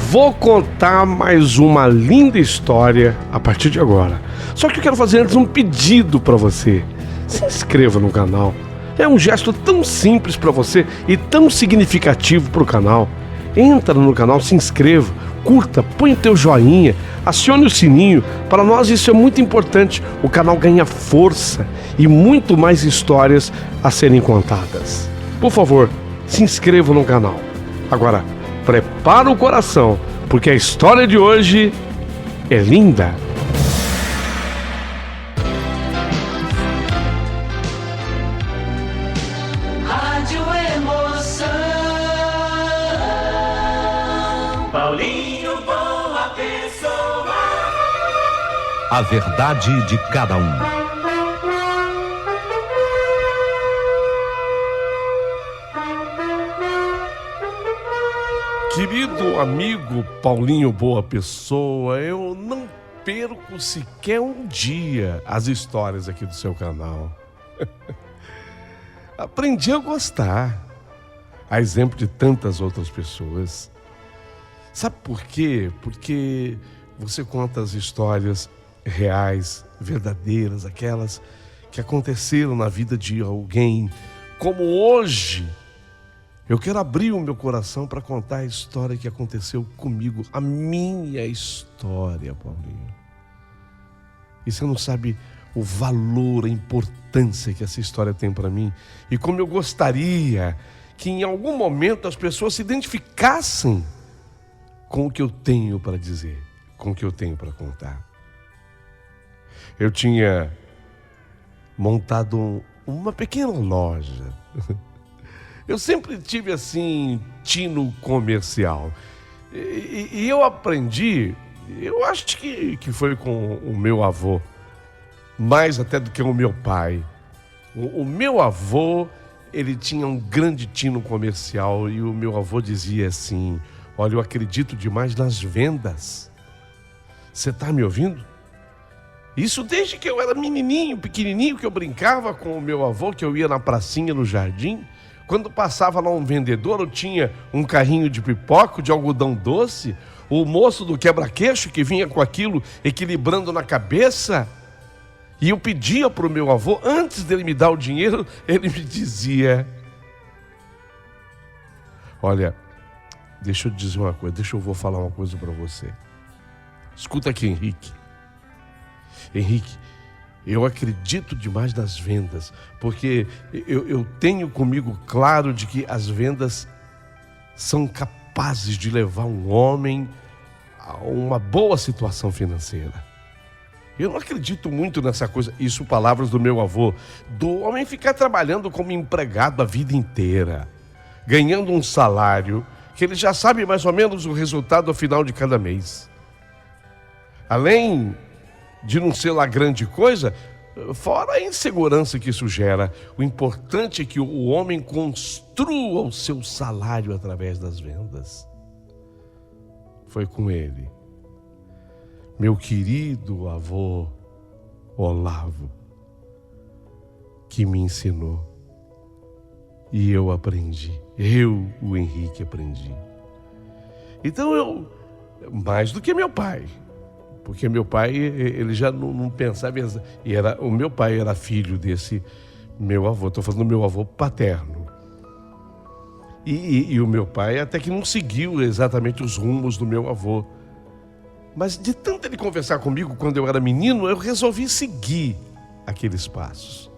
Vou contar mais uma linda história a partir de agora. Só que eu quero fazer antes um pedido para você. Se inscreva no canal. É um gesto tão simples para você e tão significativo para o canal. Entra no canal, se inscreva, curta, põe o teu joinha, acione o sininho. Para nós isso é muito importante. O canal ganha força e muito mais histórias a serem contadas. Por favor, se inscreva no canal. Agora, prepara o coração, porque a história de hoje é linda. Rádio Emoção. Paulinho Boa Pessoa. A verdade de cada um. Querido amigo Paulinho Boa Pessoa, eu não perco sequer um dia as histórias aqui do seu canal. Aprendi a gostar, a exemplo de tantas outras pessoas. Sabe por quê? Porque você conta as histórias reais, verdadeiras, aquelas que aconteceram na vida de alguém, como hoje. Eu quero abrir o meu coração para contar a história que aconteceu comigo, a minha história, Paulinho. E você não sabe o valor, a importância que essa história tem para mim. E como eu gostaria que em algum momento as pessoas se identificassem com o que eu tenho para dizer, com o que eu tenho para contar. Eu tinha montado uma pequena loja. Eu sempre tive assim, tino comercial. E eu aprendi, eu acho que foi com o meu avô, mais até do que o meu pai. O meu avô, ele tinha um grande tino comercial e o meu avô dizia assim: olha, eu acredito demais nas vendas. Você está me ouvindo? Isso desde que eu era menininho, pequenininho, que eu brincava com o meu avô, que eu ia na pracinha, no jardim. Quando passava lá um vendedor, eu tinha um carrinho de pipoca, de algodão doce, o moço do quebra-queixo que vinha com aquilo equilibrando na cabeça. E eu pedia para o meu avô, antes dele me dar o dinheiro, ele me dizia: olha, deixa eu te dizer uma coisa, deixa eu vou falar uma coisa para você. Escuta aqui, Henrique. Henrique, eu acredito demais nas vendas, porque eu tenho comigo claro de que as vendas são capazes de levar um homem a uma boa situação financeira. Eu não acredito muito nessa coisa, isso palavras do meu avô, do homem ficar trabalhando como empregado a vida inteira, ganhando um salário que ele já sabe mais ou menos o resultado ao final de cada mês. Além de não ser lá grande coisa, fora a insegurança que isso gera, o importante é que o homem construa o seu salário através das vendas. Foi com ele, meu querido avô Olavo, que me ensinou. E eu aprendi, o Henrique, aprendi. Então eu, mais do que meu pai, porque meu pai, ele já não pensava, e o meu pai era filho desse meu avô, estou falando do meu avô paterno. E o meu pai até que não seguiu exatamente os rumos do meu avô. Mas de tanto ele conversar comigo quando eu era menino, eu resolvi seguir aqueles passos.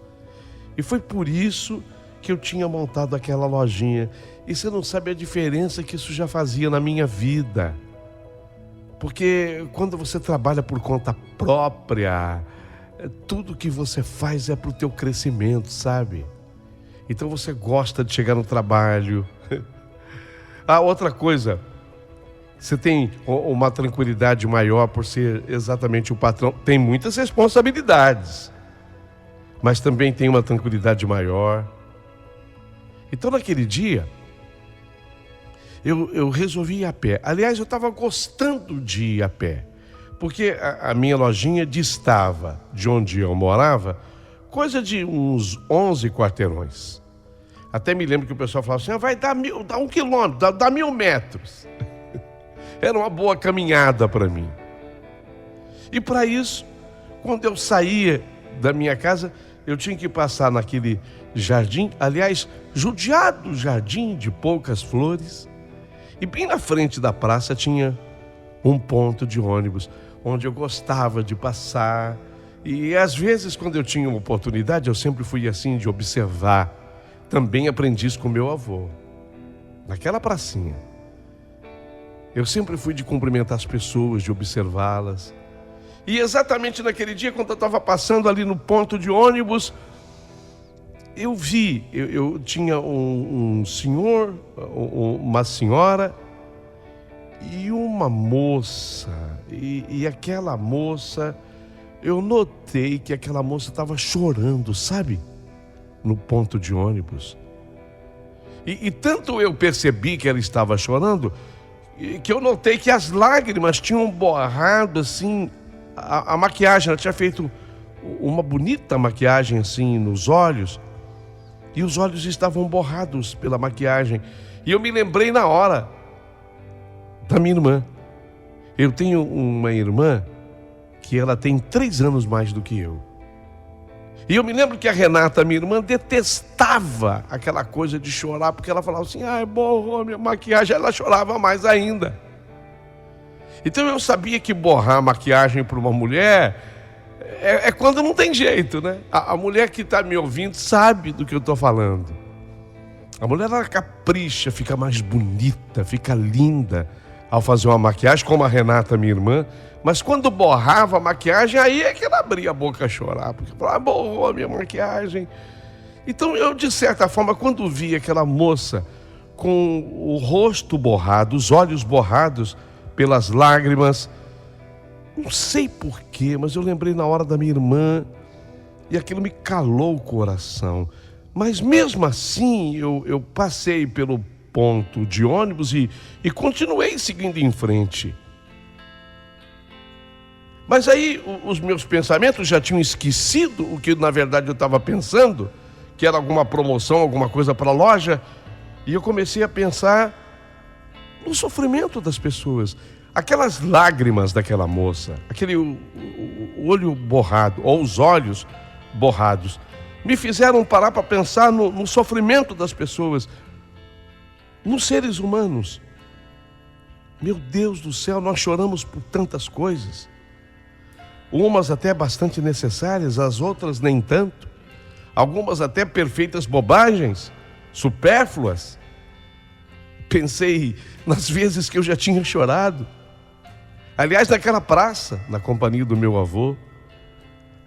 E foi por isso que eu tinha montado aquela lojinha. E você não sabe a diferença que isso já fazia na minha vida. Porque quando você trabalha por conta própria, tudo que você faz é para o teu crescimento, sabe? Então você gosta de chegar no trabalho. Outra coisa, você tem uma tranquilidade maior por ser exatamente o patrão. Tem muitas responsabilidades, mas também tem uma tranquilidade maior. Então naquele dia, eu resolvi ir a pé. Aliás, eu estava gostando de ir a pé, porque a minha lojinha distava de onde eu morava coisa de uns 11 quarteirões. Até me lembro que o pessoal falava assim: vai dar 1 quilômetro, dá 1.000 metros. era uma boa caminhada para mim. E para isso, quando eu saía da minha casa, eu tinha que passar naquele jardim, aliás, judiado jardim de poucas flores, e bem na frente da praça tinha um ponto de ônibus, onde eu gostava de passar. E às vezes, quando eu tinha uma oportunidade, eu sempre fui assim, de observar. Também aprendi isso com meu avô. Naquela pracinha, eu sempre fui de cumprimentar as pessoas, de observá-las. E exatamente naquele dia, quando eu estava passando ali no ponto de ônibus, eu vi, eu tinha um senhor, uma senhora e uma moça. E aquela moça, eu notei que aquela moça estava chorando, sabe? No ponto de ônibus. E tanto eu percebi que ela estava chorando, que eu notei que as lágrimas tinham borrado assim a maquiagem. Ela tinha feito uma bonita maquiagem assim nos olhos, e os olhos estavam borrados pela maquiagem. E eu me lembrei na hora da minha irmã. Eu tenho uma irmã que ela tem 3 anos mais do que eu. E eu me lembro que a Renata, minha irmã, detestava aquela coisa de chorar, porque ela falava assim, borrou a minha maquiagem. Ela chorava mais ainda. Então eu sabia que borrar a maquiagem para uma mulher é quando não tem jeito, né? A mulher que está me ouvindo sabe do que eu estou falando. A mulher, ela capricha, fica mais bonita, fica linda ao fazer uma maquiagem, como a Renata, minha irmã. Mas quando borrava a maquiagem, aí é que ela abria a boca a chorar, porque falava, borrou a minha maquiagem. Então eu, de certa forma, quando vi aquela moça com o rosto borrado, os olhos borrados pelas lágrimas, não sei porquê, mas eu lembrei na hora da minha irmã, e aquilo me calou o coração. Mas mesmo assim, eu passei pelo ponto de ônibus e continuei seguindo em frente. Mas aí os meus pensamentos já tinham esquecido o que na verdade eu estava pensando, que era alguma promoção, alguma coisa para a loja, e eu comecei a pensar no sofrimento das pessoas. Aquelas lágrimas daquela moça, aquele olho borrado, ou os olhos borrados, me fizeram parar para pensar no sofrimento das pessoas, nos seres humanos. Meu Deus do céu, nós choramos por tantas coisas. Umas até bastante necessárias, as outras nem tanto. Algumas até perfeitas bobagens, supérfluas. Pensei nas vezes que eu já tinha chorado. Aliás, naquela praça, na companhia do meu avô.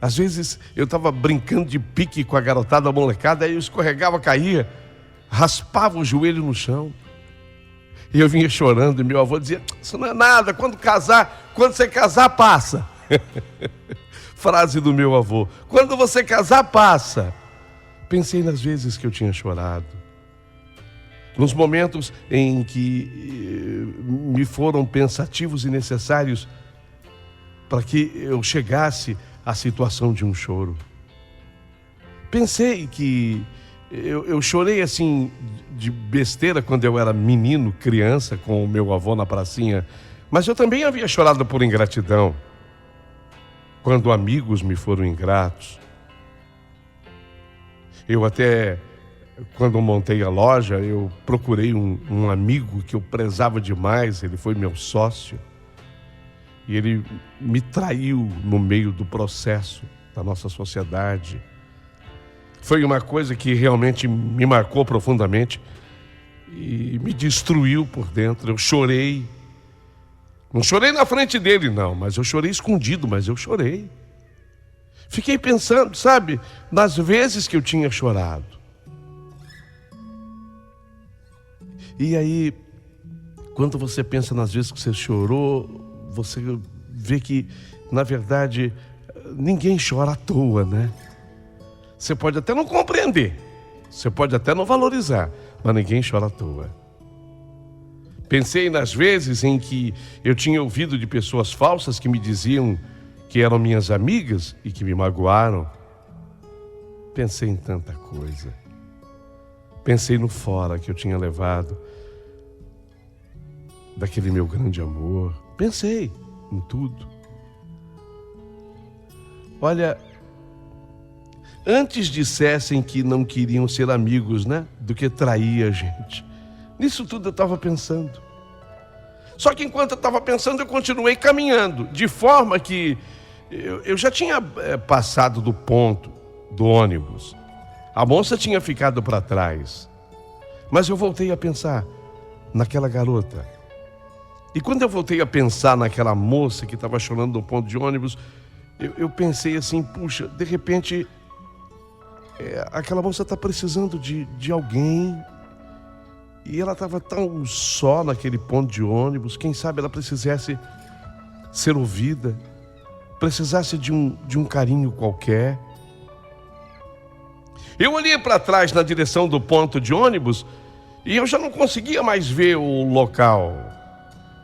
Às vezes eu estava brincando de pique com a garotada molecada, aí eu escorregava, caía, raspava o joelho no chão. E eu vinha chorando, e meu avô dizia, isso não é nada, quando você casar, passa. Frase do meu avô, quando você casar, passa. Pensei nas vezes que eu tinha chorado, nos momentos em que me foram pensativos e necessários para que eu chegasse à situação de um choro. Pensei que eu chorei assim de besteira quando eu era menino, criança, com o meu avô na pracinha, mas eu também havia chorado por ingratidão, quando amigos me foram ingratos. Eu até, quando montei a loja, eu procurei um amigo que eu prezava demais, ele foi meu sócio, e ele me traiu no meio do processo da nossa sociedade. Foi uma coisa que realmente me marcou profundamente e me destruiu por dentro. Eu chorei. Não chorei na frente dele, não, mas eu chorei escondido, mas eu chorei. Fiquei pensando, sabe, nas vezes que eu tinha chorado. E aí, quando você pensa nas vezes que você chorou, você vê que, na verdade, ninguém chora à toa, né? Você pode até não compreender, você pode até não valorizar, mas ninguém chora à toa. Pensei nas vezes em que eu tinha ouvido de pessoas falsas que me diziam que eram minhas amigas e que me magoaram. Pensei em tanta coisa. Pensei no fora que eu tinha levado. daquele meu grande amor. Pensei em tudo. Olha, antes dissessem que não queriam ser amigos, né? Do que trair a gente. Nisso tudo eu estava pensando. Só que enquanto eu estava pensando, eu continuei caminhando, de forma que eu já tinha passado do ponto do ônibus. A moça tinha ficado para trás. Mas eu voltei a pensar naquela garota. E quando eu voltei a pensar naquela moça que estava chorando no ponto de ônibus, eu pensei assim, puxa, de repente, aquela moça está precisando de alguém. E ela estava tão só naquele ponto de ônibus, quem sabe ela precisasse ser ouvida, precisasse de um carinho qualquer. Eu olhei para trás na direção do ponto de ônibus e eu já não conseguia mais ver o local.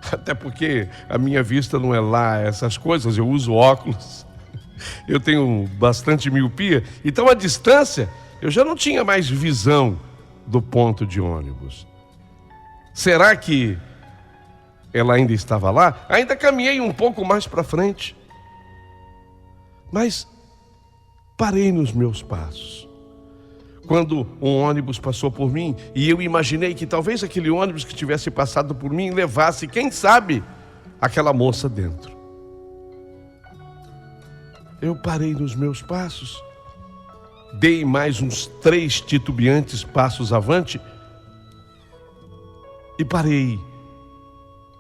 Até porque a minha vista não é lá essas coisas, eu uso óculos, eu tenho bastante miopia, então a distância eu já não tinha mais visão do ponto de ônibus. Será que ela ainda estava lá? Ainda caminhei um pouco mais para frente, mas parei nos meus passos. Quando um ônibus passou por mim e eu imaginei que talvez aquele ônibus que tivesse passado por mim levasse, quem sabe, aquela moça dentro. Eu parei nos meus passos, dei mais uns 3 titubeantes passos avante e parei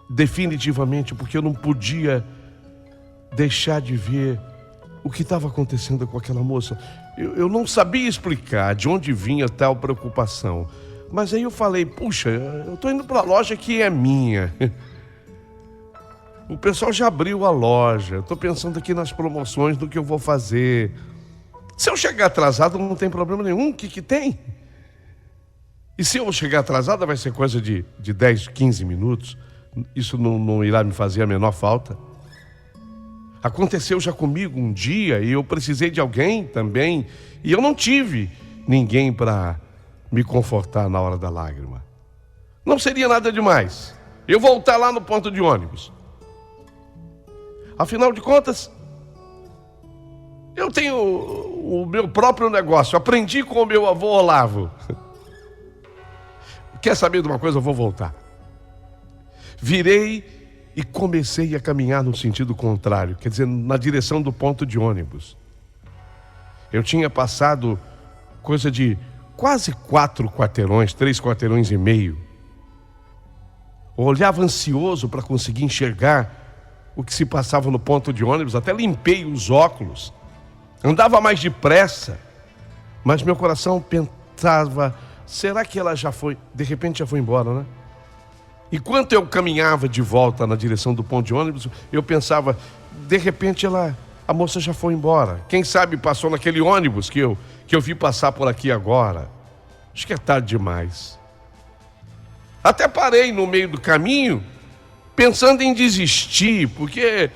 definitivamente, porque eu não podia deixar de ver o que estava acontecendo com aquela moça. Eu não sabia explicar de onde vinha tal preocupação, mas aí eu falei, puxa, eu estou indo para a loja que é minha. O pessoal já abriu a loja, eu estou pensando aqui nas promoções do que eu vou fazer. Se eu chegar atrasado não tem problema nenhum, o que tem? E se eu chegar atrasado vai ser coisa de 10, 15 minutos, isso não irá me fazer a menor falta. Aconteceu já comigo um dia e eu precisei de alguém também e eu não tive ninguém para me confortar na hora da lágrima. Não seria nada demais eu voltar lá no ponto de ônibus. Afinal de contas, eu tenho o meu próprio negócio, aprendi com o meu avô Olavo. Quer saber de uma coisa? Eu vou voltar. Virei e comecei a caminhar no sentido contrário, quer dizer, na direção do ponto de ônibus. Eu tinha passado coisa de quase 4 quarteirões, 3 quarteirões e meio. Eu olhava ansioso para conseguir enxergar o que se passava no ponto de ônibus, até limpei os óculos. Andava mais depressa, mas meu coração pensava, será que ela já foi, de repente já foi embora, né? Enquanto eu caminhava de volta na direção do ponto de ônibus, eu pensava, de repente a moça já foi embora. Quem sabe passou naquele ônibus que eu vi passar por aqui agora. Acho que é tarde demais. Até parei no meio do caminho, pensando em desistir, porque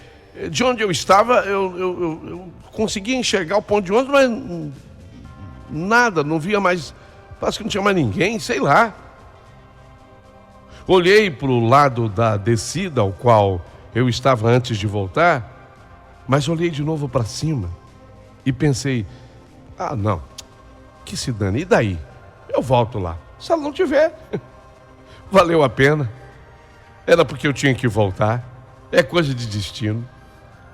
de onde eu estava, eu conseguia enxergar o ponto de ônibus, mas nada, não via mais, parece que não tinha mais ninguém, sei lá. Olhei para o lado da descida, ao qual eu estava antes de voltar, mas olhei de novo para cima e pensei, não, que se dane, e daí? Eu volto lá, se ela não tiver, valeu a pena, era porque eu tinha que voltar, é coisa de destino,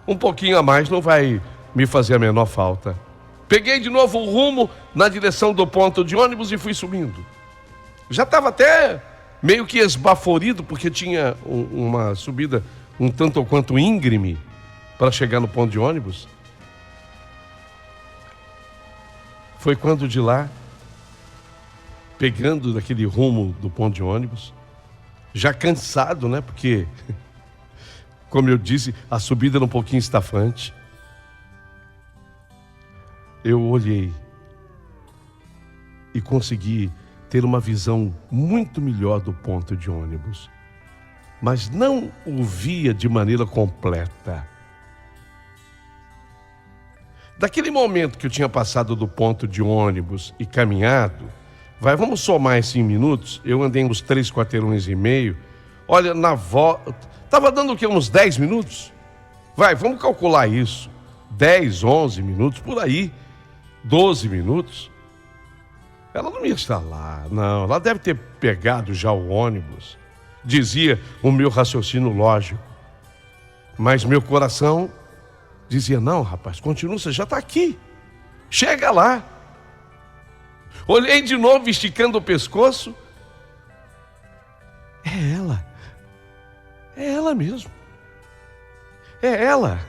um pouquinho a mais não vai me fazer a menor falta. Peguei de novo o rumo na direção do ponto de ônibus e fui subindo. Já estava até meio que esbaforido, porque tinha uma subida um tanto ou quanto íngreme para chegar no ponto de ônibus. Foi quando de lá, pegando daquele rumo do ponto de ônibus, já cansado, né? Porque, como eu disse, a subida era um pouquinho estafante. Eu olhei e consegui ter uma visão muito melhor do ponto de ônibus, mas não o via de maneira completa. Daquele momento que eu tinha passado do ponto de ônibus e caminhado, vamos somar esses minutos, eu andei uns 3 quarteirões e meio, olha, na volta, estava dando o quê? Uns 10 minutos? Vai, vamos calcular isso. 10, 11 minutos, por aí. 12 minutos. Ela não ia estar lá, não. Ela deve ter pegado já o ônibus. Dizia o meu raciocínio lógico. Mas meu coração dizia, não, rapaz, continua, você já está aqui. Chega lá. Olhei de novo, esticando o pescoço. É ela. É ela mesmo. É ela.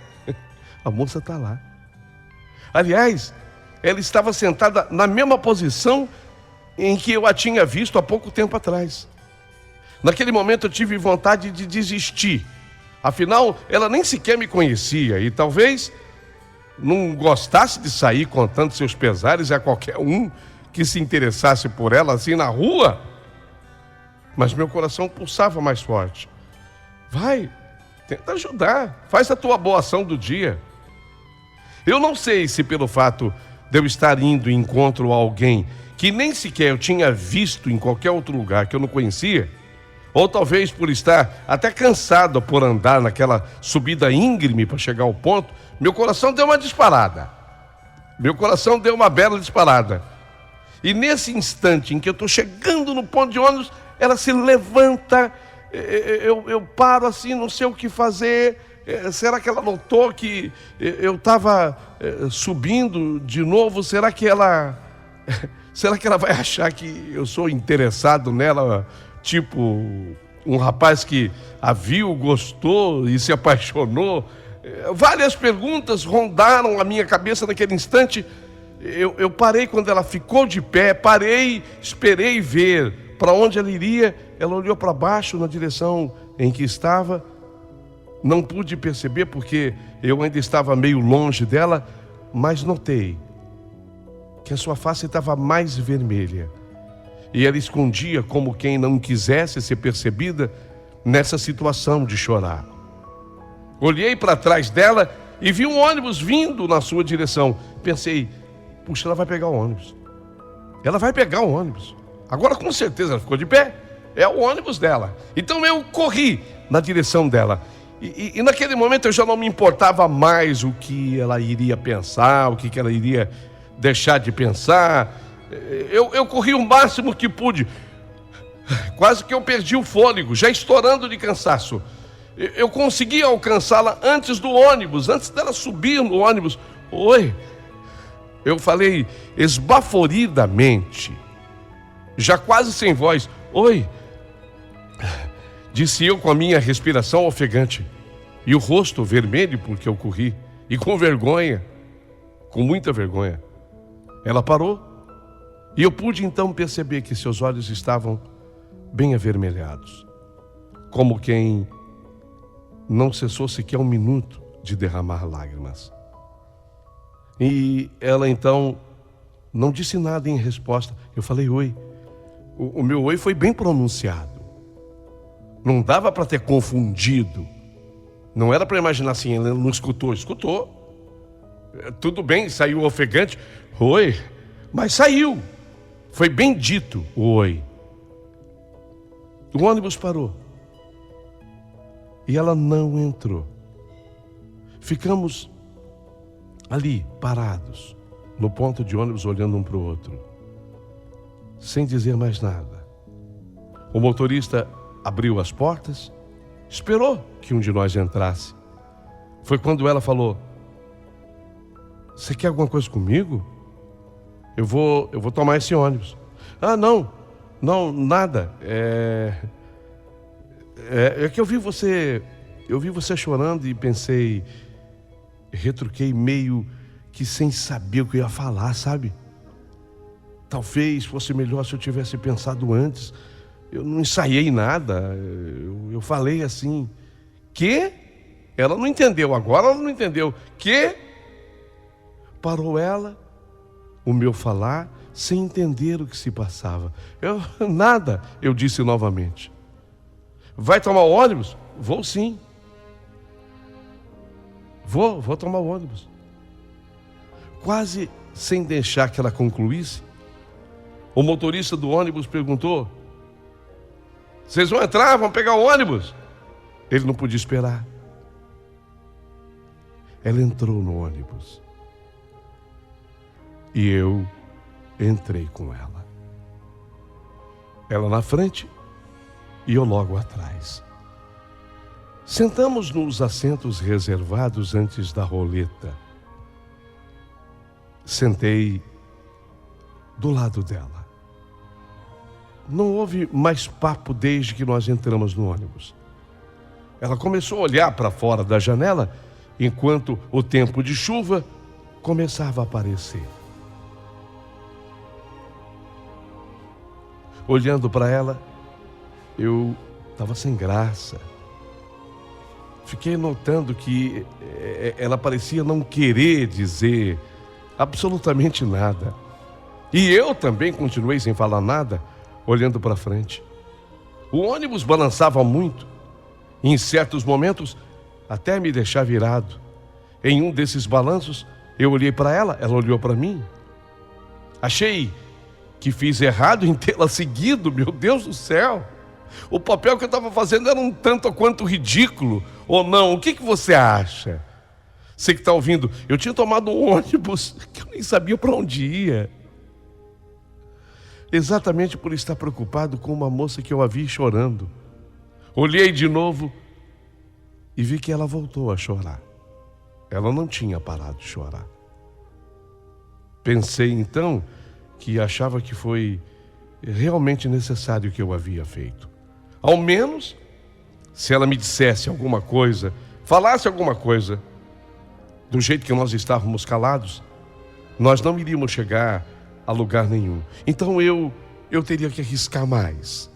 A moça está lá. Aliás, ela estava sentada na mesma posição em que eu a tinha visto há pouco tempo atrás. Naquele momento eu tive vontade de desistir. Afinal, ela nem sequer me conhecia e talvez não gostasse de sair contando seus pesares a qualquer um que se interessasse por ela assim na rua. Mas meu coração pulsava mais forte. Vai, tenta ajudar, faz a tua boa ação do dia. Eu não sei se pelo fato de eu estar indo em encontro a alguém que nem sequer eu tinha visto em qualquer outro lugar que eu não conhecia, ou talvez por estar até cansado por andar naquela subida íngreme para chegar ao ponto, meu coração deu uma disparada. Meu coração deu uma bela disparada. E nesse instante em que eu estou chegando no ponto de ônibus, ela se levanta, eu paro assim, não sei o que fazer. Será que ela notou que eu estava subindo de novo? Será que ela vai achar que eu sou interessado nela? Tipo, um rapaz que a viu, gostou e se apaixonou. Várias perguntas rondaram a minha cabeça naquele instante. Eu parei quando ela ficou de pé, parei, esperei ver para onde ela iria. Ela olhou para baixo na direção em que estava. Não pude perceber porque eu ainda estava meio longe dela, mas notei que a sua face estava mais vermelha. E ela escondia como quem não quisesse ser percebida nessa situação de chorar. Olhei para trás dela e vi um ônibus vindo na sua direção. Pensei, puxa, ela vai pegar o ônibus. Ela vai pegar o ônibus. Agora com certeza ela ficou de pé. É o ônibus dela. Então eu corri na direção dela. E naquele momento eu já não me importava mais o que ela iria pensar, o que ela iria deixar de pensar. Eu corri o máximo que pude. Quase que eu perdi o fôlego, já estourando de cansaço. Eu consegui alcançá-la antes do ônibus, antes dela subir no ônibus. Oi, eu falei esbaforidamente, já quase sem voz. Oi, disse eu com a minha respiração ofegante e o rosto vermelho porque eu corri e com vergonha, com muita vergonha. Ela parou e eu pude então perceber que seus olhos estavam bem avermelhados, como quem não cessou sequer um minuto de derramar lágrimas. E ela então não disse nada em resposta. Eu falei oi. O meu oi foi bem pronunciado. Não dava para ter confundido. Não era para imaginar assim, ela não escutou. Escutou. Tudo bem, saiu ofegante. Oi, mas saiu. Foi bem dito o oi. O ônibus parou. E ela não entrou. Ficamos ali, parados, no ponto de ônibus, olhando um para o outro, sem dizer mais nada. O motorista abriu as portas, esperou que um de nós entrasse. Foi quando ela falou: você quer alguma coisa comigo? Eu vou tomar esse ônibus. Ah, não, nada. É que eu vi você chorando e pensei, retruquei meio que sem saber o que eu ia falar, sabe? Talvez fosse melhor se eu tivesse pensado antes. Eu não ensaiei nada, eu falei assim. Que? Ela não entendeu, agora ela não entendeu. Que? Parou ela, o meu falar, sem entender o que se passava. Nada, eu disse novamente. Vai tomar o ônibus? Vou sim. Vou tomar o ônibus. Quase sem deixar que ela concluísse, o motorista do ônibus perguntou: Vocês vão entrar, vão pegar o ônibus. Ele não podia esperar. Ela entrou no ônibus. E eu entrei com ela. Ela na frente e eu logo atrás. Sentamos nos assentos reservados antes da roleta. Sentei do lado dela. Não houve mais papo desde que nós entramos no ônibus. Ela começou a olhar para fora da janela enquanto o tempo de chuva começava a aparecer. Olhando para ela, eu estava sem graça. Fiquei notando que ela parecia não querer dizer absolutamente nada. E eu também continuei sem falar nada, olhando para frente. O ônibus balançava muito. Em certos momentos, até me deixar virado. Em um desses balanços, eu olhei para ela, ela olhou para mim. Achei que fiz errado em tê-la seguido, meu Deus do céu. O papel que eu estava fazendo era um tanto quanto ridículo, ou não? O que você acha? Você que está ouvindo, eu tinha tomado um ônibus que eu nem sabia para onde ia. Exatamente por estar preocupado com uma moça que eu a vi chorando. Olhei de novo e vi que ela voltou a chorar. Ela não tinha parado de chorar. Pensei então que achava que foi realmente necessário o que eu havia feito. Ao menos, se ela me dissesse alguma coisa, falasse alguma coisa, do jeito que nós estávamos calados, nós não iríamos chegar a lugar nenhum. Então eu teria que arriscar mais.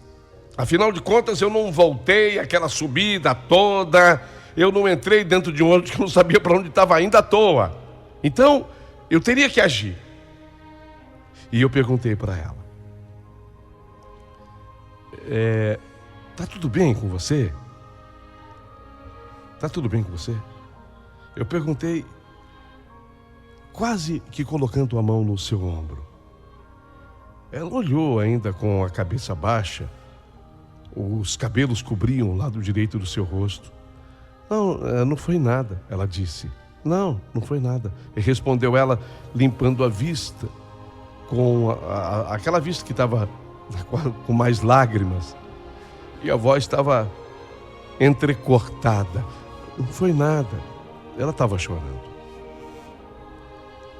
Afinal de contas, eu não voltei aquela subida toda, eu não entrei dentro de um ônibus que eu não sabia para onde estava indo à toa. Então, eu teria que agir. E eu perguntei para ela: tá tudo bem com você? Tá tudo bem com você? Eu perguntei, quase que colocando a mão no seu ombro. Ela olhou ainda com a cabeça baixa. Os cabelos cobriam o lado direito do seu rosto. Não, não foi nada, ela disse. Não foi nada. E respondeu ela, limpando a vista, com aquela vista que estava com mais lágrimas. E a voz estava entrecortada. Não foi nada. Ela estava chorando.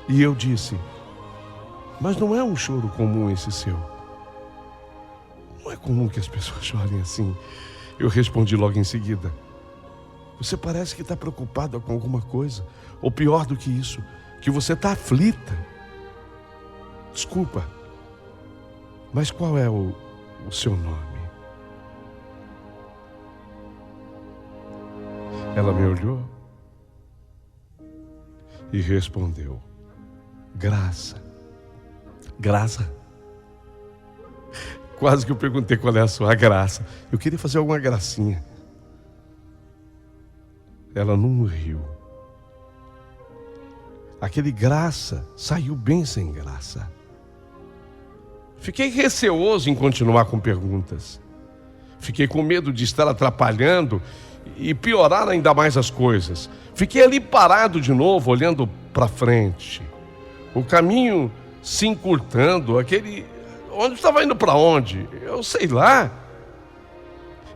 E eu disse: mas não é um choro comum esse seu. Não é comum que as pessoas chorem assim. Eu respondi logo em seguida: você parece que está preocupada com alguma coisa. Ou pior do que isso, que você está aflita. Desculpa, mas qual é o seu nome? Ela me olhou e respondeu: Graça. Graça? Quase que eu perguntei qual é a sua graça. Eu queria fazer alguma gracinha. Ela não riu. Aquele graça saiu bem sem graça. Fiquei receoso em continuar com perguntas. Fiquei com medo de estar atrapalhando e piorar ainda mais as coisas. Fiquei ali parado de novo, olhando para frente. O caminho se encurtando, aquele ônibus estava indo para onde? Eu sei lá.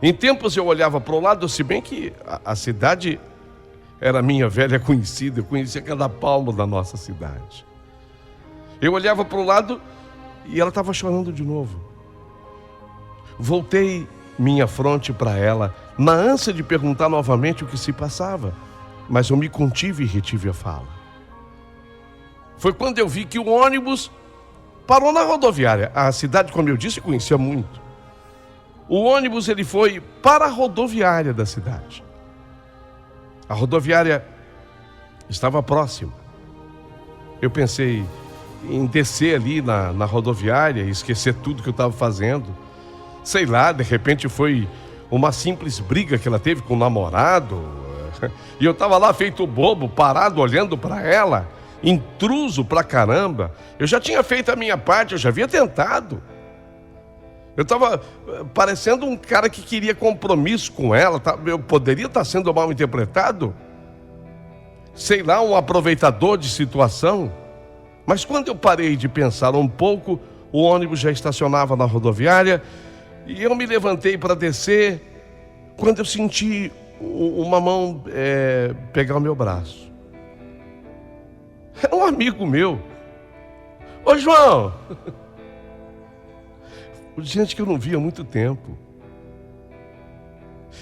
Em tempos eu olhava para o lado, se bem que a cidade era minha velha conhecida, eu conhecia cada palmo da nossa cidade. Eu olhava para o lado e ela estava chorando de novo. Voltei minha fronte para ela, na ânsia de perguntar novamente o que se passava, mas eu me contive e retive a fala. Foi quando eu vi que o ônibus parou na rodoviária. A cidade, como eu disse, conhecia muito. O ônibus ele foi para a rodoviária da cidade. A rodoviária estava próxima. Eu pensei em descer ali na rodoviária e esquecer tudo que eu estava fazendo. Sei lá, de repente foi uma simples briga que ela teve com o namorado. E eu estava lá feito bobo, parado, olhando para ela, intruso pra caramba. Eu já tinha feito a minha parte, eu já havia tentado. Eu estava parecendo um cara que queria compromisso com ela. Eu poderia estar sendo mal interpretado? Sei lá, um aproveitador de situação? Mas quando eu parei de pensar um pouco, o ônibus já estacionava na rodoviária e eu me levantei para descer quando eu senti uma mão pegar o meu braço. Era um amigo meu. Ô João! Gente que eu não via há muito tempo.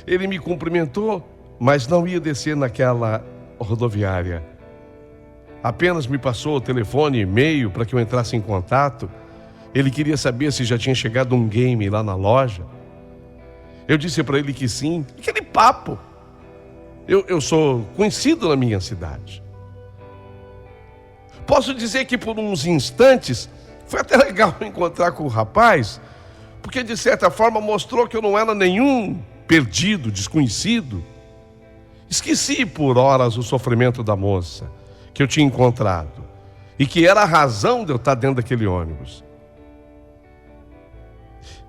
Ele me cumprimentou, mas não ia descer naquela rodoviária. Apenas me passou o telefone e e-mail para que eu entrasse em contato. Ele queria saber se já tinha chegado um game lá na loja. Eu disse para ele que sim. Aquele papo. Eu sou conhecido na minha cidade. Posso dizer que por uns instantes foi até legal encontrar com o rapaz, porque de certa forma mostrou que eu não era nenhum perdido, desconhecido. Esqueci por horas o sofrimento da moça que eu tinha encontrado e que era a razão de eu estar dentro daquele ônibus.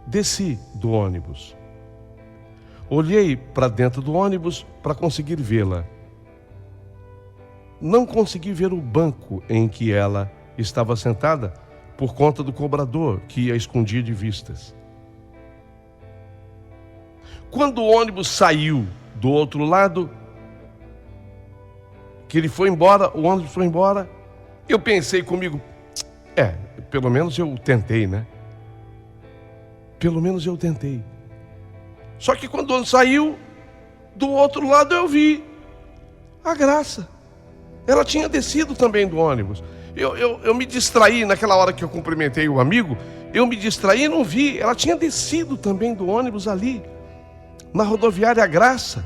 Desci do ônibus. Olhei para dentro do ônibus para conseguir vê-la. Não consegui ver o banco em que ela estava sentada por conta do cobrador que a escondia de vistas. Quando o ônibus saiu do outro lado, que ele foi embora, o ônibus foi embora, eu pensei comigo, pelo menos eu tentei, né? Pelo menos eu tentei. Só que quando o ônibus saiu, do outro lado eu vi a Graça. Ela tinha descido também do ônibus. Eu me distraí naquela hora que eu cumprimentei o amigo, eu me distraí e não vi. Ela tinha descido também do ônibus ali, na rodoviária Graça.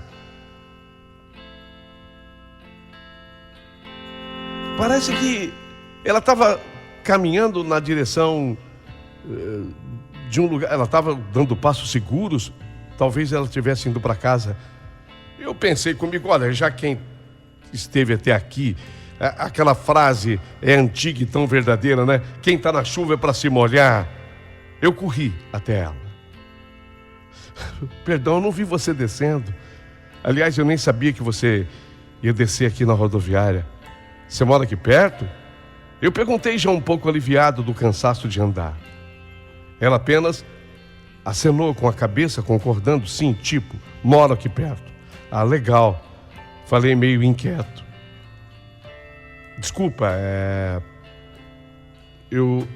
Parece que ela estava caminhando na direção de um lugar, ela estava dando passos seguros, talvez ela estivesse indo para casa. Eu pensei comigo, olha, já quem esteve até aqui, aquela frase é antiga e tão verdadeira, né? Quem está na chuva é para se molhar. Eu corri até ela. Perdão, eu não vi você descendo. Aliás, eu nem sabia que você ia descer aqui na rodoviária. Você mora aqui perto? Eu perguntei já um pouco aliviado do cansaço de andar. Ela apenas acenou com a cabeça, concordando, sim, tipo, moro aqui perto. Ah, legal. Falei meio inquieto. Desculpa, eu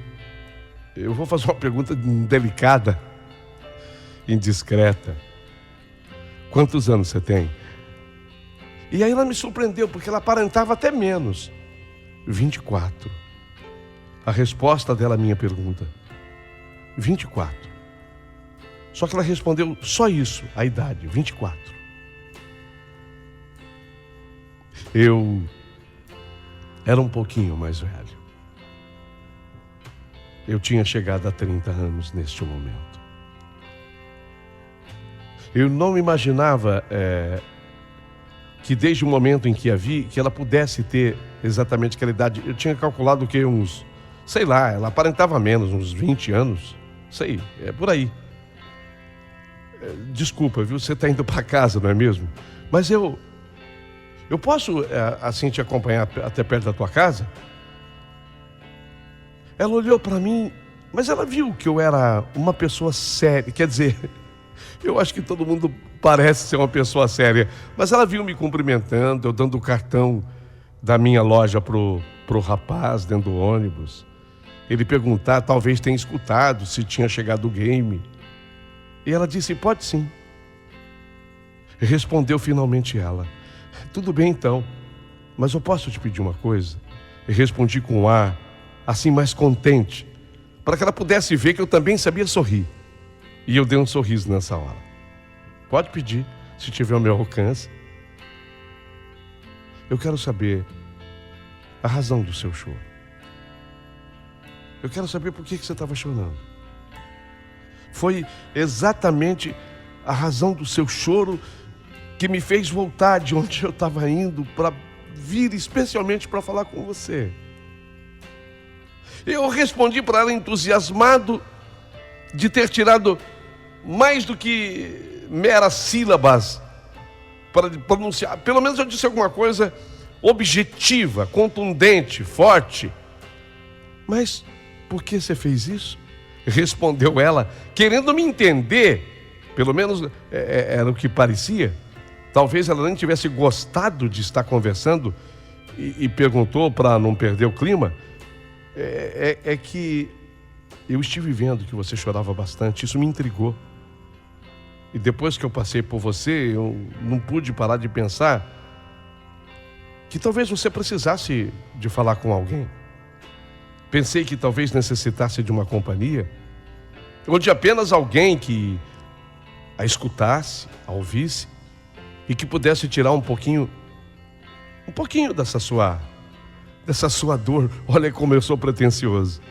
vou fazer uma pergunta delicada, indiscreta. Quantos anos você tem? E aí ela me surpreendeu, porque ela aparentava até menos. 24. A resposta dela à minha pergunta. 24. Só que ela respondeu só isso, a idade, 24. Eu era um pouquinho mais velho. Eu tinha chegado a 30 anos neste momento. Eu não imaginava que desde o momento em que a vi, que ela pudesse ter exatamente aquela idade. Eu tinha calculado que uns, sei lá, ela aparentava menos, uns 20 anos. Sei, por aí. Desculpa, viu? Você está indo para casa, não é mesmo? Mas eu posso, assim, te acompanhar até perto da tua casa? Ela olhou para mim, mas ela viu que eu era uma pessoa séria. Quer dizer, eu acho que todo mundo parece ser uma pessoa séria. Mas ela viu me cumprimentando, eu dando o cartão da minha loja pro rapaz dentro do ônibus. Ele perguntar, talvez tenha escutado se tinha chegado o game. E ela disse, pode sim. Respondeu finalmente ela. Tudo bem então, mas eu posso te pedir uma coisa? E respondi com um ar, assim mais contente, para que ela pudesse ver que eu também sabia sorrir. E eu dei um sorriso nessa hora. Pode pedir, se tiver ao meu alcance. Eu quero saber a razão do seu choro. Eu quero saber por que você estava chorando. Foi exatamente a razão do seu choro que me fez voltar de onde eu estava indo para vir especialmente para falar com você. Eu respondi para ela entusiasmado de ter tirado mais do que meras sílabas para pronunciar. Pelo menos eu disse alguma coisa objetiva, contundente, forte. Mas por que você fez isso? Respondeu ela, querendo me entender. Pelo menos era o que parecia. Talvez ela nem tivesse gostado de estar conversando e perguntou, para não perder o clima, é que eu estive vendo que você chorava bastante, isso me intrigou. E depois que eu passei por você, eu não pude parar de pensar que talvez você precisasse de falar com alguém. Pensei que talvez necessitasse de uma companhia, ou de apenas alguém que a escutasse, a ouvisse, e que pudesse tirar um pouquinho dessa sua dor. Olha como eu sou pretensioso.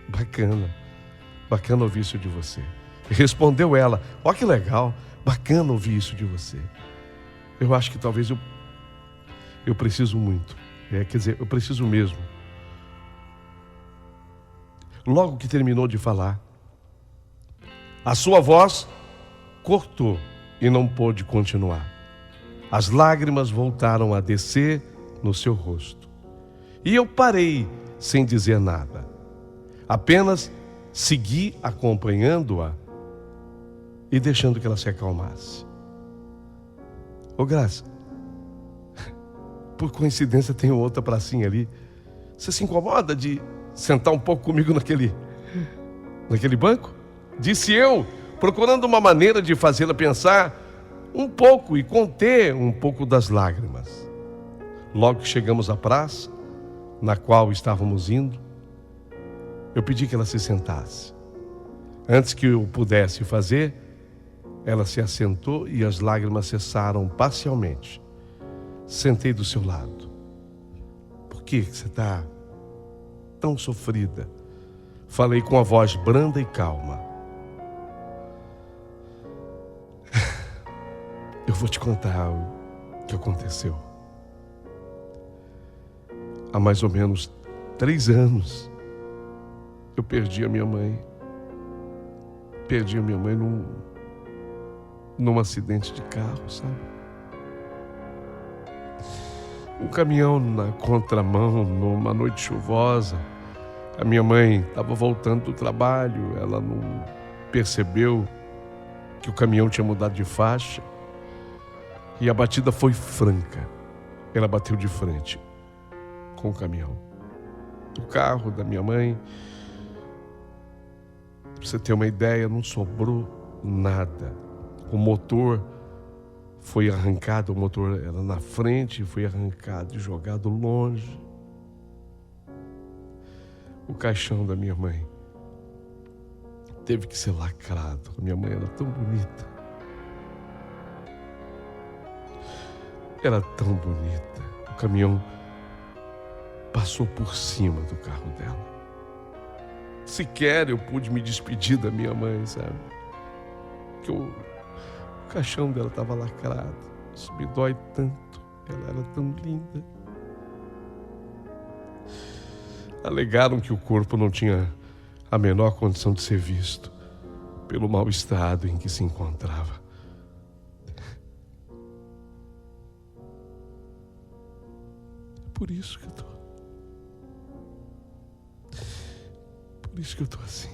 Bacana ouvir isso de você. Respondeu ela, ó que legal, bacana ouvir isso de você. Eu acho que talvez eu preciso muito. Quer dizer, eu preciso mesmo. Logo que terminou de falar, a sua voz cortou e não pôde continuar. As lágrimas voltaram a descer no seu rosto. E eu parei sem dizer nada. Apenas segui acompanhando-a e deixando que ela se acalmasse. Ô Graça, por coincidência tem outra pracinha ali. Você se incomoda de sentar um pouco comigo naquele banco? Disse eu, procurando uma maneira de fazê-la pensar um pouco e conter um pouco das lágrimas. Logo que chegamos à praça, na qual estávamos indo, eu pedi que ela se sentasse. Antes que eu pudesse fazer, ela se assentou e as lágrimas cessaram parcialmente. Sentei do seu lado. Por que você está tão sofrida? Falei com a voz branda e calma. Eu vou te contar o que aconteceu. Há mais ou menos 3 anos, eu perdi a minha mãe. Perdi a minha mãe num acidente de carro, sabe? Um caminhão na contramão, numa noite chuvosa. A minha mãe estava voltando do trabalho, ela não percebeu que o caminhão tinha mudado de faixa. E a batida foi franca. Ela bateu de frente com o caminhão. O carro da minha mãe, pra você ter uma ideia, não sobrou nada. O motor foi arrancado, o motor era na frente, foi arrancado e jogado longe. O caixão da minha mãe teve que ser lacrado. A minha mãe era tão bonita. Era tão bonita. O caminhão passou por cima do carro dela. Sequer eu pude me despedir da minha mãe, sabe? Que o caixão dela estava lacrado. Isso me dói tanto. Ela era tão linda. Alegaram que o corpo não tinha a menor condição de ser visto pelo mau estado em que se encontrava. Por isso que eu tô assim.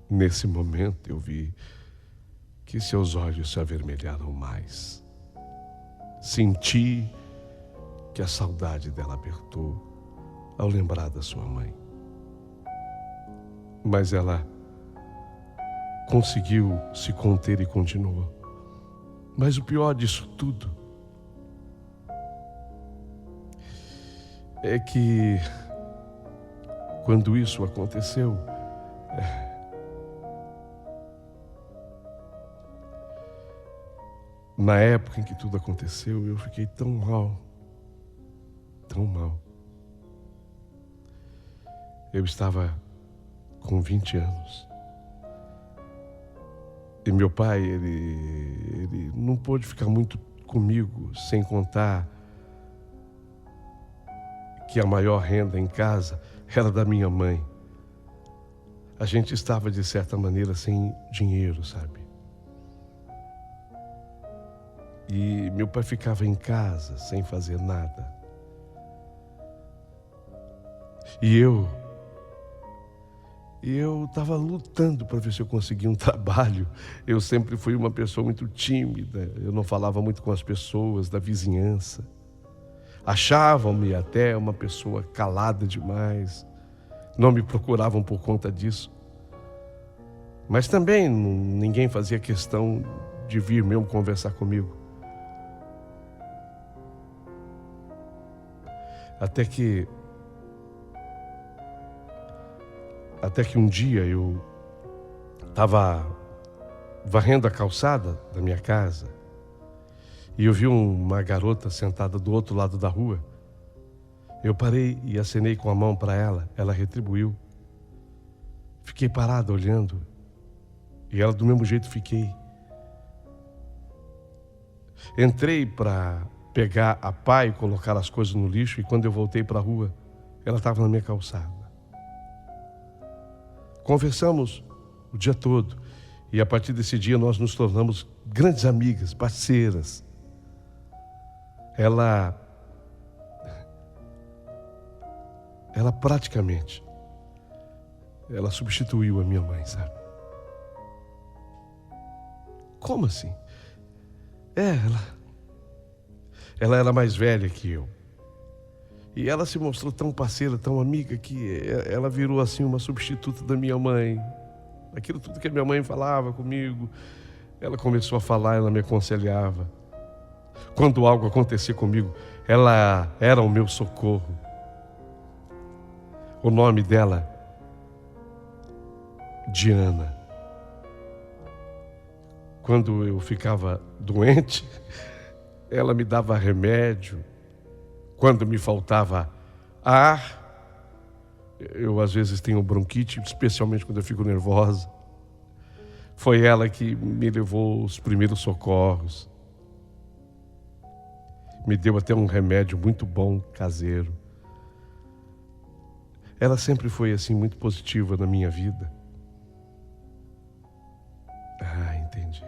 Nesse momento eu vi que seus olhos se avermelharam mais. Senti que a saudade dela apertou ao lembrar da sua mãe. Mas ela conseguiu se conter e continuou. Mas o pior disso tudo é que quando isso aconteceu, na época em que tudo aconteceu, eu fiquei tão mal. Eu estava com 20 anos. E meu pai, ele não pôde ficar muito comigo, sem contar que a maior renda em casa era da minha mãe. a gente estava, de certa maneira, sem dinheiro, sabe? E meu pai ficava em casa, sem fazer nada. E eu estava lutando para ver se eu conseguia um trabalho. Eu sempre fui uma pessoa muito tímida, eu não falava muito com as pessoas da vizinhança. Achavam-me até uma pessoa calada demais, não me procuravam por conta disso. Mas também ninguém fazia questão de vir mesmo conversar comigo. Até que um dia eu estava varrendo a calçada da minha casa e eu vi uma garota sentada do outro lado da rua. Eu parei e acenei com a mão para ela, ela retribuiu. Fiquei parado olhando e ela do mesmo jeito fiquei. Entrei para pegar a pá e colocar as coisas no lixo e quando eu voltei para a rua, ela estava na minha calçada. Conversamos o dia todo e a partir desse dia nós nos tornamos grandes amigas, parceiras. Ela praticamente, ela substituiu a minha mãe, sabe? Como assim? Ela era mais velha que eu. E ela se mostrou tão parceira, tão amiga, que ela virou assim uma substituta da minha mãe. Aquilo tudo que a minha mãe falava comigo, ela começou a falar, ela me aconselhava. Quando algo acontecia comigo, ela era o meu socorro. O nome dela, Diana. Quando eu ficava doente, ela me dava remédio. Quando me faltava ar, eu às vezes tenho bronquite, especialmente quando eu fico nervosa. Foi ela que me levou os primeiros socorros. Me deu até um remédio muito bom, caseiro. Ela sempre foi assim muito positiva na minha vida. Ah, entendi.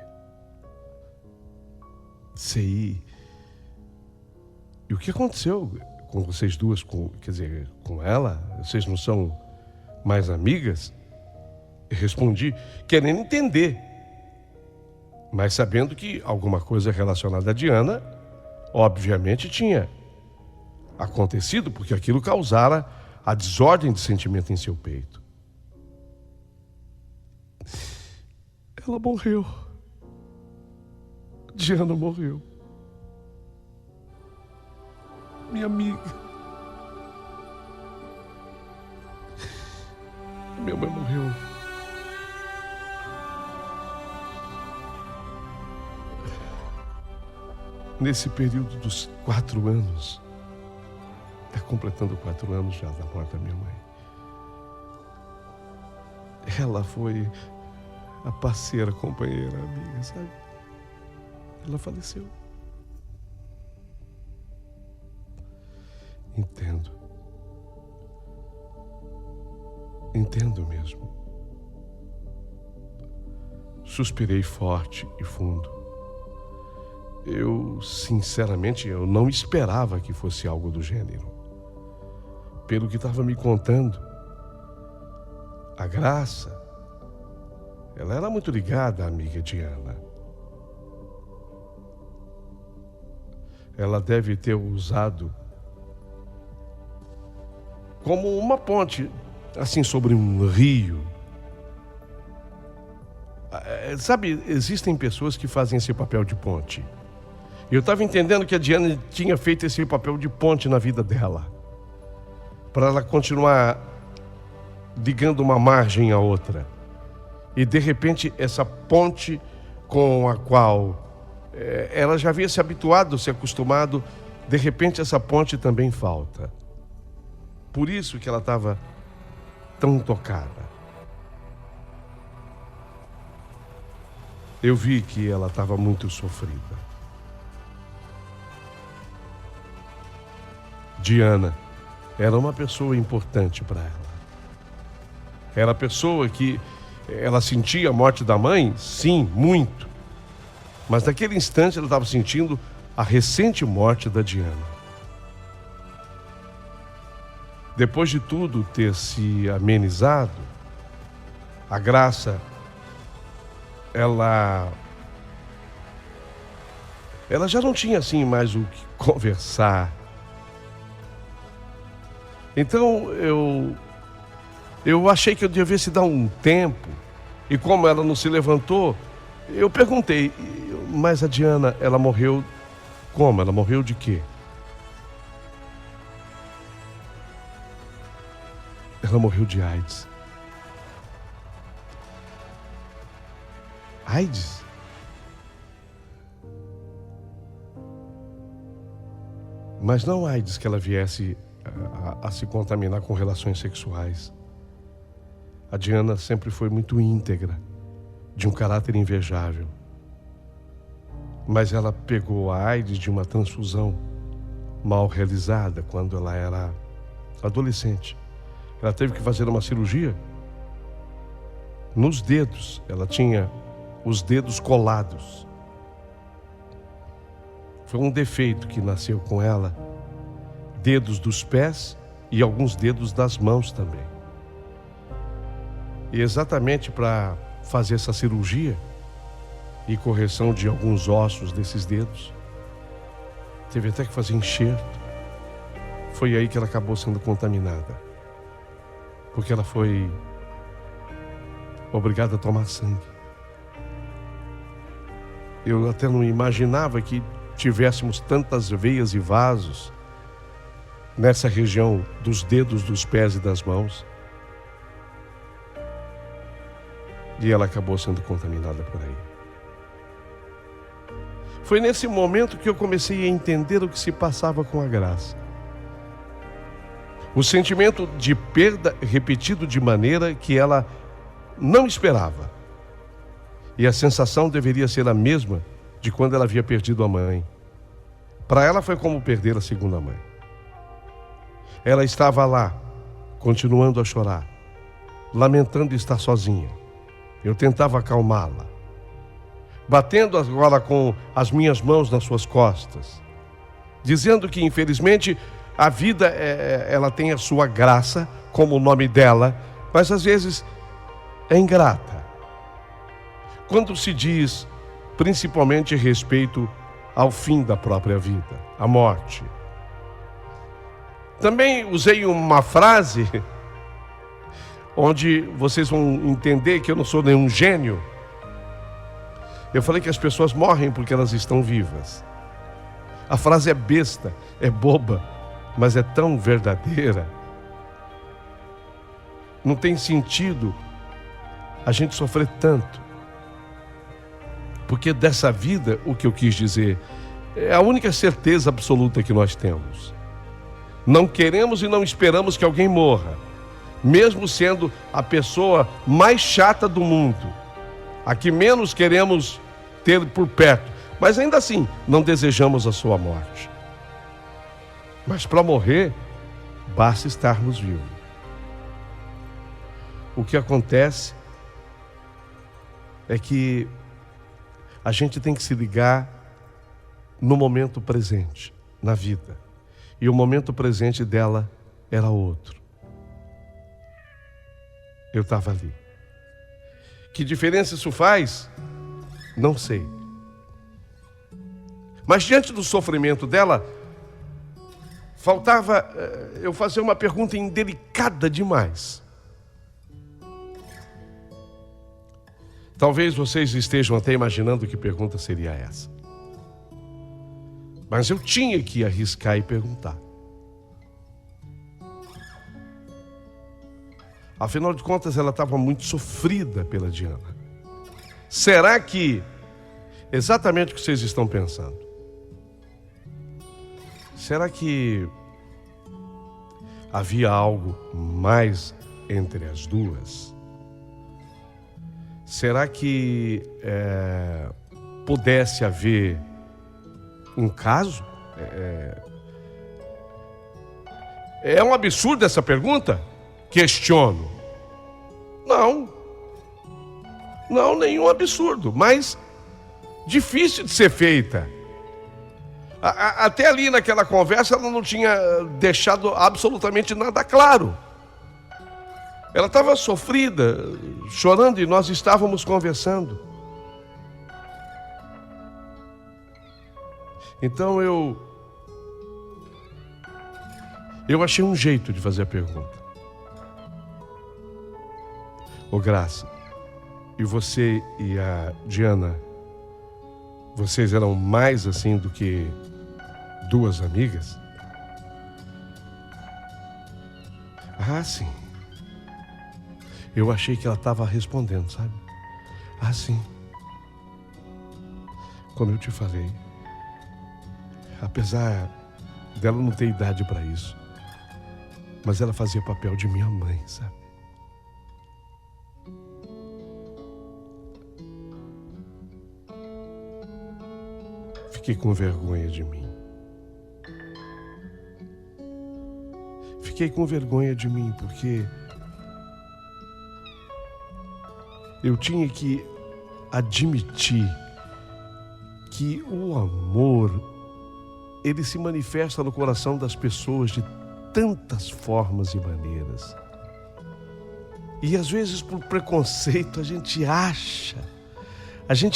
Sei. E o que aconteceu com vocês duas, quer dizer, com ela? Vocês não são mais amigas? Eu respondi, querendo entender, mas sabendo que alguma coisa relacionada a Diana, obviamente tinha acontecido, porque aquilo causara a desordem de sentimento em seu peito. Ela morreu. Diana morreu. Minha amiga. Minha mãe morreu. Nesse período dos 4 anos, está completando 4 anos já da morte da minha mãe. Ela foi a parceira, companheira, amiga, sabe? Ela faleceu. Entendo mesmo. Suspirei forte e fundo. Sinceramente, eu não esperava que fosse algo do gênero. Pelo que estava me contando, a Graça, ela era muito ligada à amiga Diana. Ela deve ter usado como uma ponte, assim, sobre um rio. Sabe, existem pessoas que fazem esse papel de ponte. Eu estava entendendo que a Diana tinha feito esse papel de ponte na vida dela, para ela continuar ligando uma margem à outra. E de repente essa ponte com a qual ela já havia se habituado, se acostumado, de repente essa ponte também falta. Por isso que ela estava tão tocada. Eu vi que ela estava muito sofrida. Diana era uma pessoa importante para ela. Era a pessoa que ela sentia a morte da mãe? Sim, muito. Mas naquele instante ela estava sentindo a recente morte da Diana. Depois de tudo ter se amenizado, a Graça, ela já não tinha assim mais o que conversar. Então eu achei que eu devia se dar um tempo. E como ela não se levantou, eu perguntei, mas a Diana, ela morreu como? Ela morreu de quê? Ela morreu de AIDS. AIDS? Mas não AIDS que ela viesse a se contaminar com relações sexuais. A Diana sempre foi muito íntegra, de um caráter invejável. Mas ela pegou a AIDS de uma transfusão mal realizada quando ela era adolescente. Ela teve que fazer uma cirurgia nos dedos. Ela tinha os dedos colados. Foi um defeito que nasceu com ela. Dedos dos pés e alguns dedos das mãos também. E exatamente para fazer essa cirurgia e correção de alguns ossos desses dedos, teve até que fazer enxerto. Foi aí que ela acabou sendo contaminada. Porque ela foi obrigada a tomar sangue. Eu até não imaginava que tivéssemos tantas veias e vasos nessa região dos dedos, dos pés e das mãos. E ela acabou sendo contaminada por aí. Foi nesse momento que eu comecei a entender o que se passava com a Graça. O sentimento de perda repetido de maneira que ela não esperava. E a sensação deveria ser a mesma de quando ela havia perdido a mãe. Para ela foi como perder a segunda mãe. Ela estava lá, continuando a chorar, lamentando estar sozinha. Eu tentava acalmá-la, batendo agora com as minhas mãos nas suas costas, dizendo que infelizmente a vida, ela tem a sua graça, como o nome dela, mas às vezes é ingrata. Quando se diz, principalmente respeito ao fim da própria vida, a morte. Também usei uma frase onde vocês vão entender que eu não sou nenhum gênio. Eu falei que as pessoas morrem porque elas estão vivas. A frase é besta, é boba, mas é tão verdadeira. Não tem sentido a gente sofrer tanto. Porque dessa vida, o que eu quis dizer, é a única certeza absoluta que nós temos. Não queremos e não esperamos que alguém morra, mesmo sendo a pessoa mais chata do mundo, a que menos queremos ter por perto, mas ainda assim não desejamos a sua morte. Mas para morrer, basta estarmos vivos. O que acontece é que a gente tem que se ligar no momento presente, na vida. E o momento presente dela era outro. Eu estava ali. Que diferença isso faz? Não sei. Mas diante do sofrimento dela, faltava eu fazer uma pergunta indelicada demais. Talvez vocês estejam até imaginando que pergunta seria essa. Mas eu tinha que arriscar e perguntar. Afinal de contas, ela estava muito sofrida pela Diana. Será que exatamente o que vocês estão pensando? Será que havia algo mais entre as duas? Será que pudesse haver um caso? É um absurdo essa pergunta? Questiono. Não, nenhum absurdo, mas difícil de ser feita. Até ali naquela conversa ela não tinha deixado absolutamente nada claro. Ela estava sofrida, chorando, e nós estávamos conversando. Então eu achei um jeito de fazer a pergunta. Ô Graça, e você e a Diana, vocês eram mais assim do que duas amigas? Ah, sim. Eu achei que ela estava respondendo, sabe? Ah, sim. Como eu te falei, apesar dela não ter idade para isso, mas ela fazia papel de minha mãe, sabe? Fiquei com vergonha de mim. Fiquei com vergonha de mim porque eu tinha que admitir que o amor, ele se manifesta no coração das pessoas de tantas formas e maneiras. E às vezes por preconceito a gente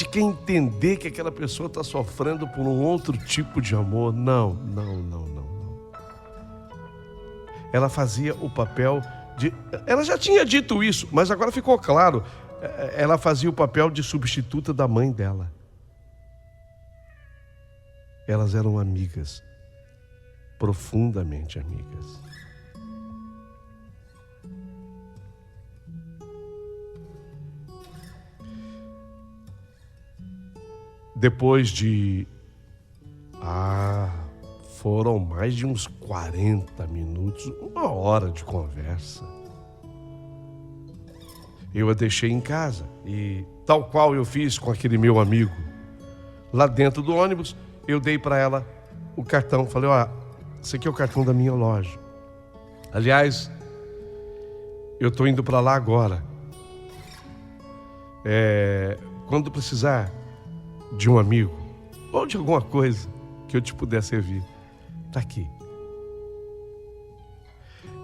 quer entender que aquela pessoa está sofrendo por um outro tipo de amor. Não. Ela fazia o papel de... Ela já tinha dito isso, mas agora ficou claro. Ela fazia o papel de substituta da mãe dela. Elas eram amigas, profundamente amigas. Depois de... foram mais de uns 40 minutos, uma hora de conversa. Eu a deixei em casa e, tal qual eu fiz com aquele meu amigo, lá dentro do ônibus, eu dei para ela o cartão. Falei, esse aqui é o cartão da minha loja. Aliás, eu estou indo para lá agora. Quando precisar de um amigo ou de alguma coisa que eu te puder servir, tá aqui.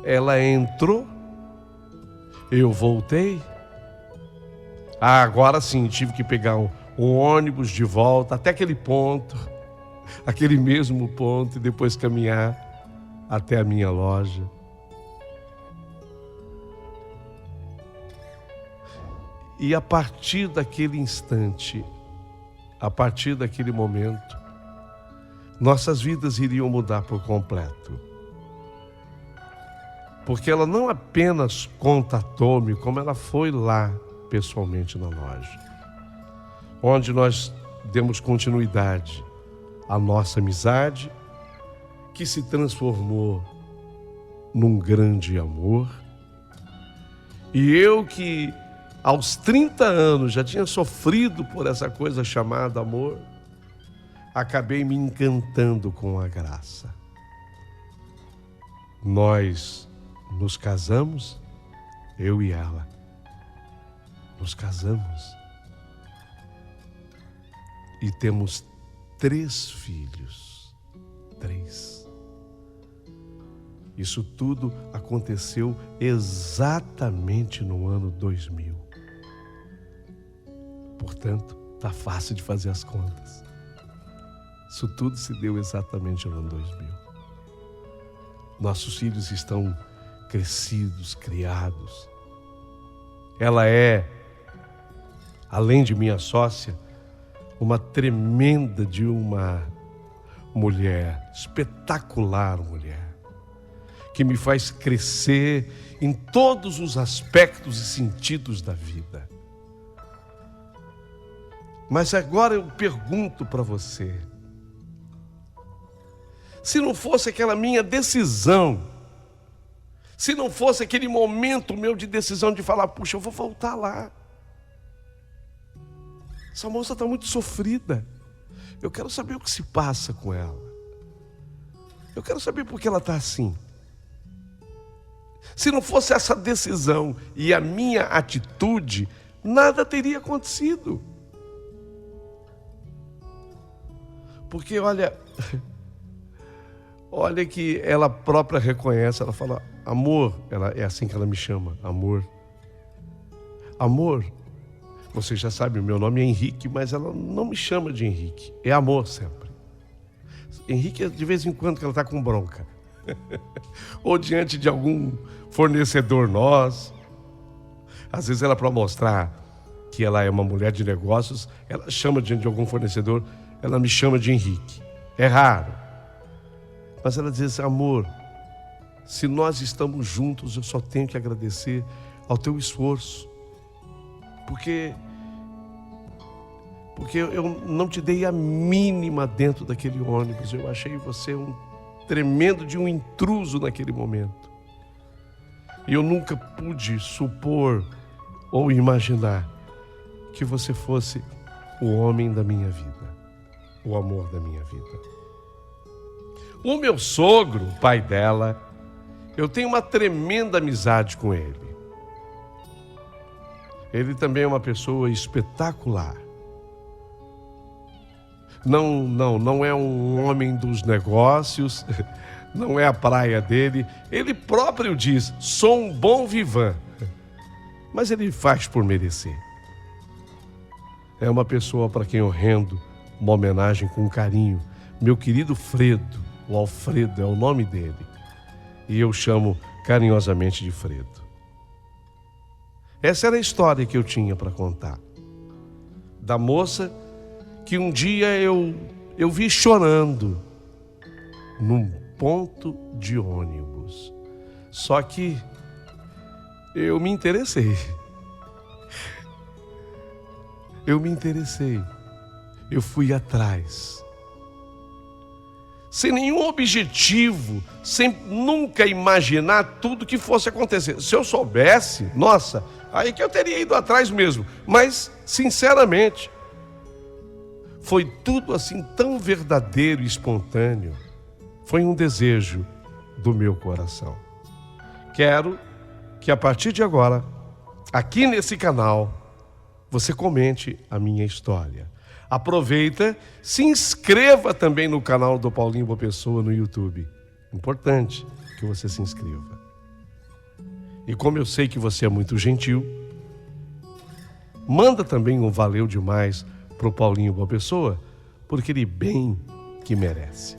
Ela entrou, eu voltei. Agora sim, tive que pegar um ônibus de volta até aquele ponto, aquele mesmo ponto, e depois caminhar até a minha loja. E a partir daquele instante, a partir daquele momento, nossas vidas iriam mudar por completo. Porque ela não apenas contatou-me, como ela foi lá pessoalmente na loja, onde nós demos continuidade à nossa amizade, que se transformou num grande amor. E eu que aos 30 anos já tinha sofrido por essa coisa chamada amor, acabei me encantando com a Graça. Nós nos casamos, eu e ela. Nos casamos. E temos 3 filhos. 3. Isso tudo aconteceu exatamente no ano 2000. Portanto, tá fácil de fazer as contas. Isso tudo se deu exatamente no ano 2000. Nossos filhos estão crescidos, criados. Ela é, além de minha sócia, uma tremenda de uma mulher, espetacular mulher, que me faz crescer em todos os aspectos e sentidos da vida. Mas agora eu pergunto para você, se não fosse aquela minha decisão, se não fosse aquele momento meu de decisão de falar, puxa, eu vou voltar lá. Essa moça está muito sofrida. Eu quero saber o que se passa com ela. Eu quero saber por que ela está assim. Se não fosse essa decisão e a minha atitude, nada teria acontecido. Porque olha que ela própria reconhece, ela fala, amor, é assim que ela me chama, amor. Amor, você já sabe, o meu nome é Henrique, mas ela não me chama de Henrique, é amor sempre. Henrique é de vez em quando que ela está com bronca. Ou diante de algum fornecedor nosso. Às vezes ela, para mostrar que ela é uma mulher de negócios, ela chama diante de algum fornecedor, ela me chama de Henrique. É raro. Mas ela diz assim, amor, se nós estamos juntos, eu só tenho que agradecer ao teu esforço. Porque eu não te dei a mínima dentro daquele ônibus. Eu achei você um tremendo de um intruso naquele momento. E eu nunca pude supor ou imaginar que você fosse o homem da minha vida, o amor da minha vida. O meu sogro, o pai dela, eu tenho uma tremenda amizade com ele. Ele também é uma pessoa espetacular. Não é um homem dos negócios, não é a praia dele. Ele próprio diz, sou um bom vivan. Mas ele faz por merecer. É uma pessoa para quem eu rendo uma homenagem com carinho. Meu querido Fredo, o Alfredo é o nome dele. E eu chamo carinhosamente de Fredo. Essa era a história que eu tinha para contar. Da moça que um dia eu vi chorando num ponto de ônibus. Só que eu me interessei. Eu fui atrás. Sem nenhum objetivo, sem nunca imaginar tudo que fosse acontecer. Se eu soubesse, nossa, aí que eu teria ido atrás mesmo. Mas, sinceramente, foi tudo assim tão verdadeiro e espontâneo. Foi um desejo do meu coração. Quero que a partir de agora, aqui nesse canal, você comente a minha história. Aproveita, se inscreva também no canal do Paulinho Boa Pessoa no YouTube. Importante que você se inscreva. E como eu sei que você é muito gentil, manda também um valeu demais para o Paulinho Boa Pessoa, porque ele bem que merece.